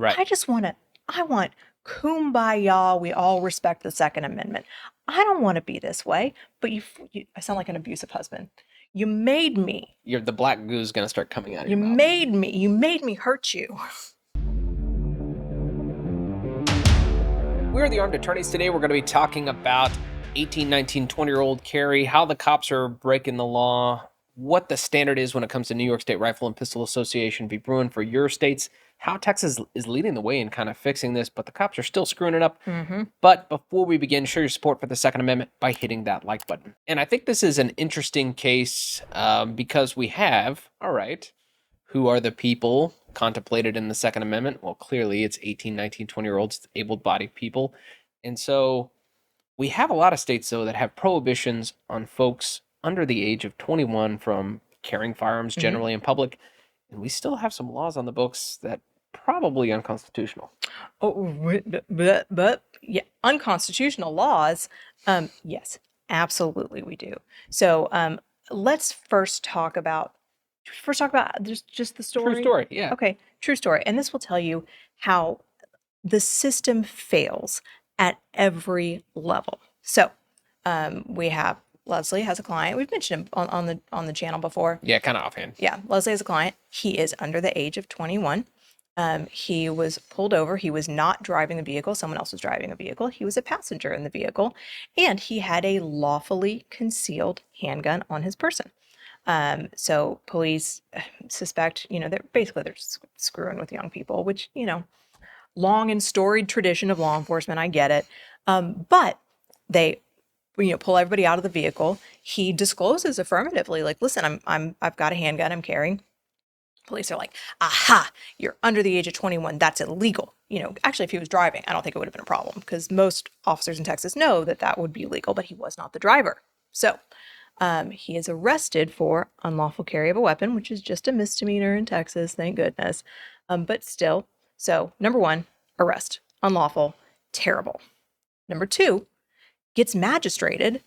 Right. I want kumbaya. We all respect the Second Amendment. I don't want to be this way, but I sound like an abusive husband. You made me. The black goo is going to start coming out of You your mouth. made me. You made me hurt you. We're the Armed Attorneys. Today we're going to be talking about 18, 19, 20-year-old carry, how the cops are breaking the law, what the standard is when it comes to New York State Rifle and Pistol Association v. Bruen for your states, how Texas is leading the way in kind of fixing this, but the cops are still screwing it up. Mm-hmm. But before we begin, show your support for the Second Amendment by hitting that like button. And I think this is an interesting case because we have, all right, who are the people contemplated in the Second Amendment? Well, clearly it's 18, 19, 20-year-olds, able-bodied people. And so we have a lot of states, though, that have prohibitions on folks under the age of 21 from carrying firearms generally in public. And we still have some laws on the books that probably unconstitutional. Oh, but yeah, unconstitutional laws. Yes, absolutely we do. So let's first talk about just the story. True story, yeah. Okay, true story. And this will tell you how the system fails at every level. So we have Leslie has a client. We've mentioned him on the channel before. Yeah, kind of offhand. Yeah, Leslie has a client. He is under the age of 21. He was pulled over. He was not driving the vehicle. Someone else was driving a vehicle. He was a passenger in the vehicle, and he had a lawfully concealed handgun on his person. So police suspect, they're screwing with young people, which, long and storied tradition of law enforcement. I get it. But they, pull everybody out of the vehicle. He discloses affirmatively, like, listen, I've got a handgun I'm carrying. Police are like, aha, you're under the age of 21. That's illegal. Actually, if he was driving, I don't think it would have been a problem because most officers in Texas know that would be illegal, but he was not the driver. So he is arrested for unlawful carry of a weapon, which is just a misdemeanor in Texas, thank goodness. But still, so number one, arrest, unlawful, terrible. Number two, gets magistrated.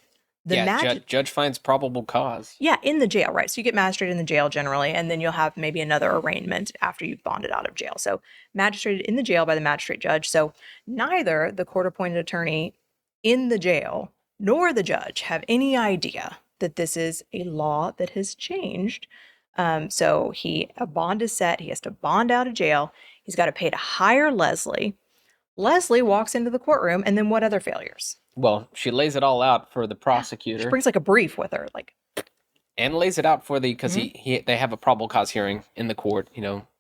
Judge finds probable cause. Yeah, in the jail, right? So you get magistrated in the jail generally, and then you'll have maybe another arraignment after you've bonded out of jail. So magistrated in the jail by the magistrate judge. So neither the court-appointed attorney in the jail nor the judge have any idea that this is a law that has changed. So a bond is set. He has to bond out of jail. He's got to pay to hire Leslie. Leslie walks into the courtroom, and then what other failures? Well, she lays it all out for the prosecutor. She brings like a brief with her, and lays it out for because they have a probable cause hearing in the court.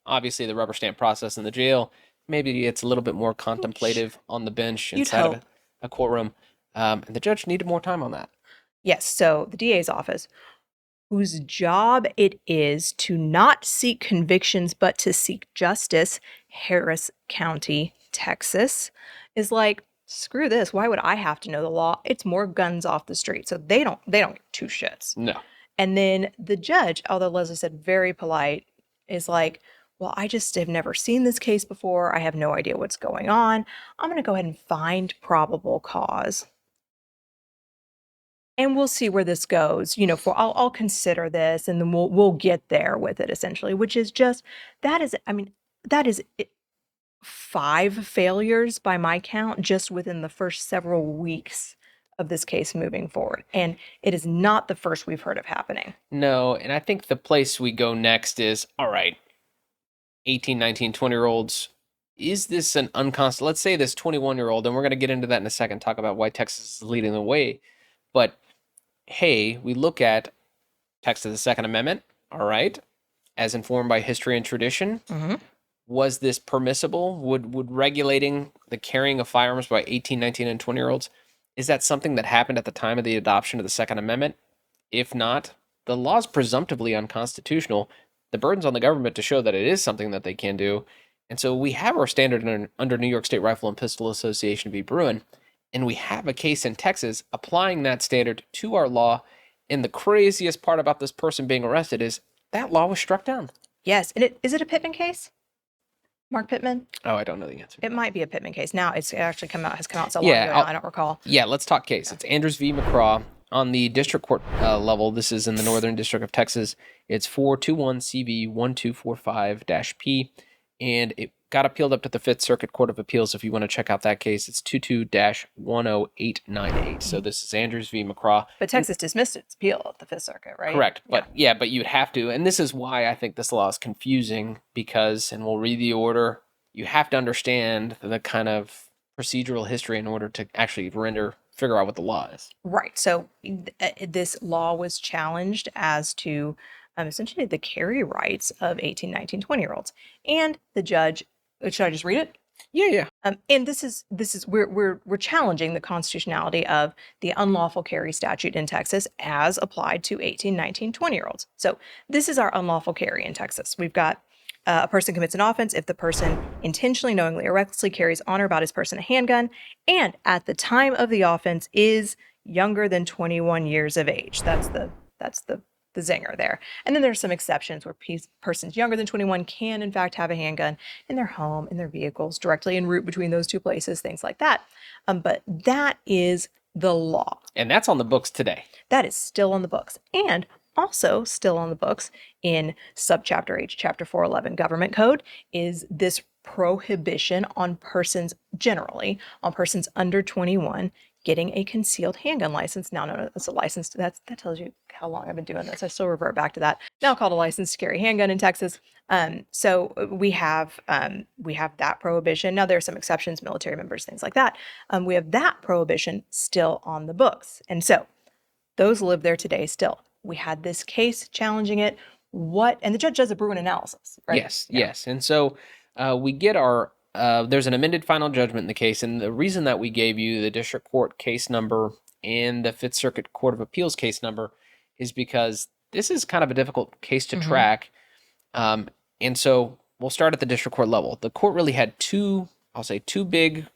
Obviously the rubber stamp process in the jail. Maybe it's a little bit more contemplative on the bench inside of a courtroom. And the judge needed more time on that. Yes. So the DA's office, whose job it is to not seek convictions but to seek justice, Harris County, Texas, is like, screw this. Why would I have to know the law? It's more guns off the street. So they don't give two shits. No. And then the judge, although Leslie said very polite, is like, well, I just have never seen this case before. I have no idea what's going on. I'm going to go ahead and find probable cause. And we'll see where this goes. I'll consider this, and then we'll get there with it essentially, which is just that is 5 failures by my count just within the first several weeks of this case moving forward. And it is not the first we've heard of happening. No, and I think the place we go next is, all right, 18, 19, 20-year-olds, is this an unconstitutional? Let's say this 21-year-old, and we're going to get into that in a second, talk about why Texas is leading the way. But, hey, we look at Texas' Second Amendment, all right, as informed by history and tradition. Mm-hmm. Was this permissible? Would regulating the carrying of firearms by 18, 19, and 20-year-olds, is that something that happened at the time of the adoption of the Second Amendment? If not, the law is presumptively unconstitutional. The burden's on the government to show that it is something that they can do. And so we have our standard under New York State Rifle and Pistol Association v. Bruen, and we have a case in Texas applying that standard to our law. And the craziest part about this person being arrested is that law was struck down. Yes. And is it a Pittman case? Mark Pittman? Oh, I don't know the answer. It might be a Pittman case. Now has come out so long ago now, I don't recall. Yeah, let's talk case. It's Andrews v. McCraw. On the district court level, this is in the Northern District of Texas. It's 421 CV 1245-P, and it got appealed up to the Fifth Circuit Court of Appeals. If you want to check out that case, it's 22-10898. So this is Andrews v. McCraw. But Texas dismissed its appeal at the Fifth Circuit, right? Correct. But but you'd have to. And this is why I think this law is confusing because, and we'll read the order, you have to understand the kind of procedural history in order to actually figure out what the law is. Right. So this law was challenged as to essentially the carry rights of 18, 19, 20-year-olds. And the judge, should I just read it? Yeah. And this is we're challenging the constitutionality of the unlawful carry statute in Texas as applied to 18, 19, 20-year-olds. So this is our unlawful carry in Texas. We've got a person commits an offense if the person intentionally, knowingly, or recklessly carries on or about his person a handgun, and at the time of the offense is younger than 21 years of age. That's the zinger there. And then there's some exceptions where persons younger than 21 can, in fact, have a handgun in their home, in their vehicles, directly en route between those two places, things like that. But that is the law. And that's on the books today. That is still on the books. And also still on the books in subchapter H, chapter 411 government code is this prohibition on persons, generally on persons under 21, getting a concealed handgun license. Now, no, that's a license. That tells you how long I've been doing this. I still revert back to that. Now called a license to carry a handgun in Texas. So we have that prohibition. Now there are some exceptions, military members, things like that. We have that prohibition still on the books. And so those live there today still. We had this case challenging it. And the judge does a Bruen analysis, right? Yes. And so we get there's an amended final judgment in the case. And the reason that we gave you the district court case number and the Fifth Circuit Court of Appeals case number is because this is kind of a difficult case to track. And so we'll start at the district court level. The court really had two big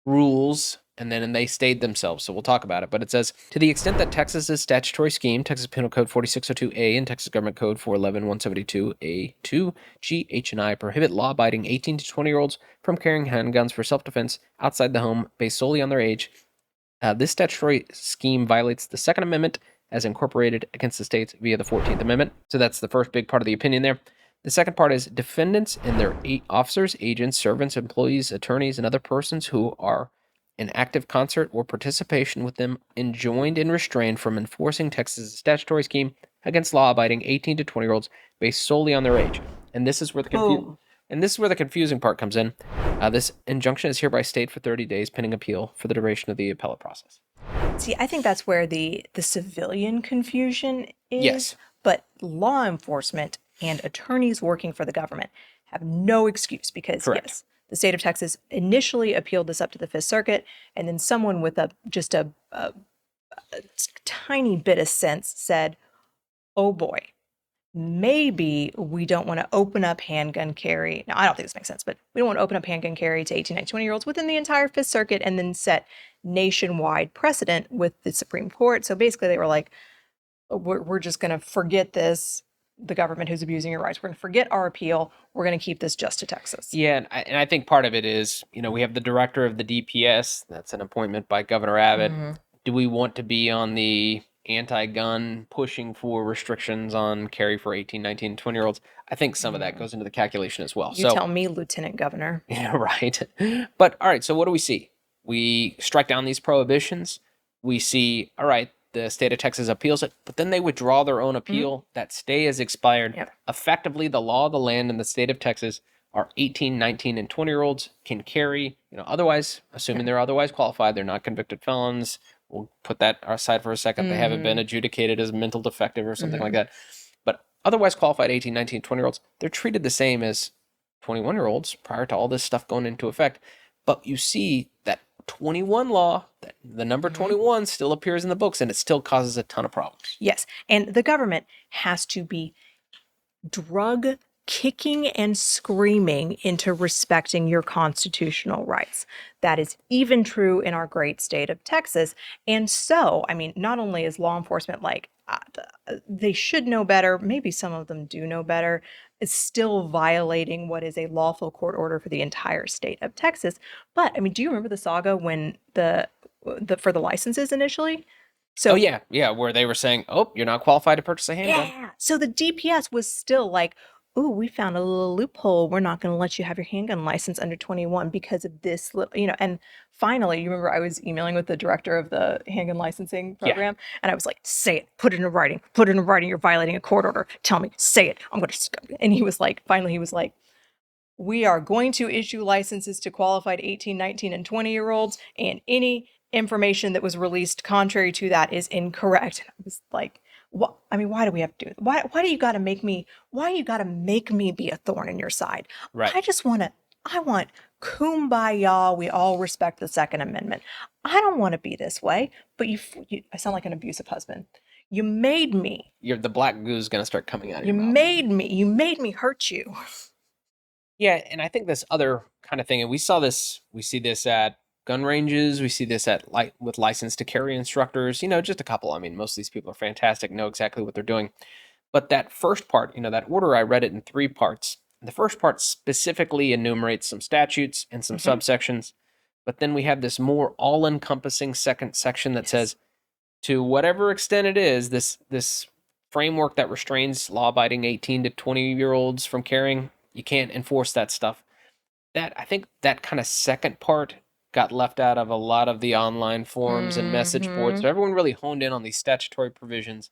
rules, and then they stayed themselves. So we'll talk about it. But it says, to the extent that Texas's statutory scheme, Texas Penal Code 4602A and Texas Government Code 411-172A2, G, H, and I prohibit law-abiding 18 to 20-year-olds from carrying handguns for self-defense outside the home based solely on their age, this statutory scheme violates the Second Amendment as incorporated against the states via the 14th Amendment. So that's the first big part of the opinion there. The second part is defendants and their officers, agents, servants, employees, attorneys, and other persons who are in active concert or participation with them enjoined and restrained from enforcing Texas' statutory scheme against law-abiding 18 to 20-year-olds based solely on their age. And this is where the confusing part comes in. This injunction is hereby stayed for 30 days pending appeal for the duration of the appellate process. See, I think that's where the civilian confusion is. Yes. But law enforcement and attorneys working for the government have no excuse because, Correct. Yes, the state of Texas initially appealed this up to the Fifth Circuit, and then someone with a tiny bit of sense said, oh boy, maybe we don't want to open up handgun carry. Now, I don't think this makes sense, but we don't want to open up handgun carry to 18, 19, 20-year-olds within the entire Fifth Circuit and then set nationwide precedent with the Supreme Court. So basically they were like, we're just going to forget this. The government who's abusing your rights. We're going to forget our appeal. We're going to keep this just to Texas. Yeah, and I think part of it is, we have the director of the DPS. That's an appointment by Governor Abbott. Mm-hmm. Do we want to be on the anti-gun pushing for restrictions on carry for 18, 19, 20-year-olds? I think some of that goes into the calculation as well. You tell me, Lieutenant Governor. Yeah, right. But, all right, so what do we see? We strike down these prohibitions. We see, all right, the state of Texas appeals it, but then they withdraw their own appeal. Mm-hmm. That stay is expired. Yep. Effectively, the law of the land in the state of Texas are 18, 19, and 20-year-olds can carry, otherwise, assuming they're otherwise qualified, they're not convicted felons. We'll put that aside for a second. They haven't been adjudicated as mental defective or something like that. But otherwise qualified 18, 19, 20-year-olds, they're treated the same as 21-year-olds prior to all this stuff going into effect. But you see that 21 law, that the number 21 still appears in the books, and it still causes a ton of problems. Yes, and the government has to be drug kicking and screaming into respecting your constitutional rights. That is even true in our great state of Texas. And so, not only is law enforcement they should know better, maybe some of them do know better, it's still violating what is a lawful court order for the entire state of Texas. But, do you remember the saga when for the licenses initially? So, yeah, where they were saying, oh, you're not qualified to purchase a handgun. Yeah, so the DPS was still like, ooh, we found a little loophole. We're not going to let you have your handgun license under 21 because of this little, and finally, you remember I was emailing with the director of the handgun licensing Yeah. program, and I was like, say it, put it in writing, put it in writing. You're violating a court order. Tell me, say it. I'm going to, and he was like, finally, he was like, we are going to issue licenses to qualified 18, 19, and 20-year-olds, and any information that was released contrary to that is incorrect. And I was like, what? I mean, why do we have to do it? Why do you got to make me, why you got to make me be a thorn in your side? Right. I want kumbaya. We all respect the Second Amendment. I don't want to be this way, but I sound like an abusive husband. You made me. The black goo is going to start coming out of You your mouth. You made me hurt you. Yeah, and I think this other kind of thing, and we see this at gun ranges, we see this at with license to carry instructors, just a couple. I mean, most of these people are fantastic, know exactly what they're doing. But that first part, that order, I read it in 3 parts. The first part specifically enumerates some statutes and some subsections, but then we have this more all-encompassing second section that says, to whatever extent it is, this framework that restrains law-abiding 18 to 20-year-olds from carrying, you can't enforce that stuff. I think that kind of second part got left out of a lot of the online forums and message boards. So everyone really honed in on these statutory provisions,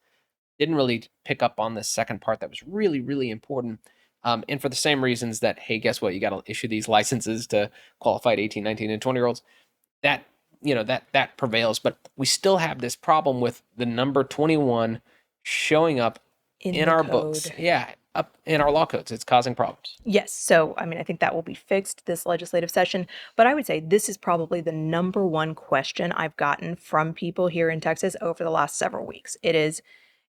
didn't really pick up on the second part that was really, really important. And for the same reasons that, hey, guess what? You got to issue these licenses to qualified 18, 19, and 20-year-olds. That, that prevails. But we still have this problem with the number 21 showing up in our books. Yeah, up in our law codes. It's causing problems. Yes. So, I mean, I think that will be fixed this legislative session. But I would say this is probably the number one question I've gotten from people here in Texas over the last several weeks.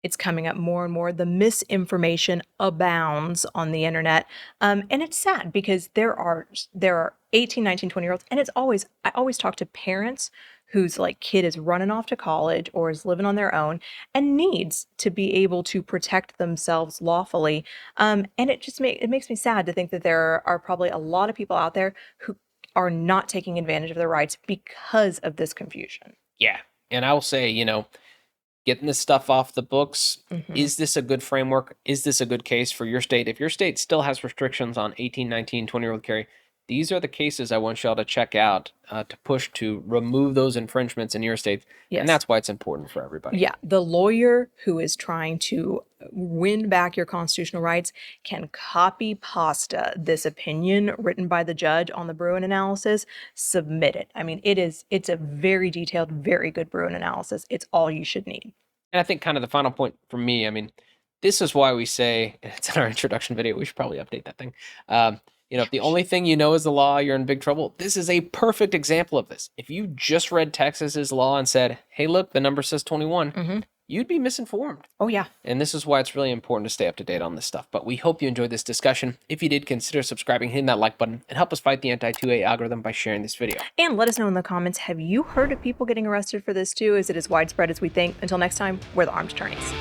It's coming up more and more. The misinformation abounds on the internet. And it's sad because there are 18, 19, 20-year-olds. And I always talk to parents whose kid is running off to college or is living on their own and needs to be able to protect themselves lawfully. And it makes me sad to think that there are probably a lot of people out there who are not taking advantage of their rights because of this confusion. Yeah. And I will say, getting this stuff off the books, is this a good framework? Is this a good case for your state? If your state still has restrictions on 18, 19, 20-year-old carry, these are the cases I want y'all to check out to push to remove those infringements in your state. Yes. And that's why it's important for everybody. Yeah. The lawyer who is trying to win back your constitutional rights can copy pasta this opinion written by the judge on the Bruen analysis, submit it. I mean, it's a very detailed, very good Bruen analysis. It's all you should need. And I think kind of the final point for me, I mean, this is why we say, it's in our introduction video, we should probably update that thing. If the only thing you know is the law, you're in big trouble. This is a perfect example of this. If you just read Texas's law and said, hey, look, the number says 21, you'd be misinformed. Oh, yeah. And this is why it's really important to stay up to date on this stuff. But we hope you enjoyed this discussion. If you did, consider subscribing, hitting that like button, and help us fight the anti-2A algorithm by sharing this video. And let us know in the comments, have you heard of people getting arrested for this too? Is it as widespread as we think? Until next time, we're the armed attorneys.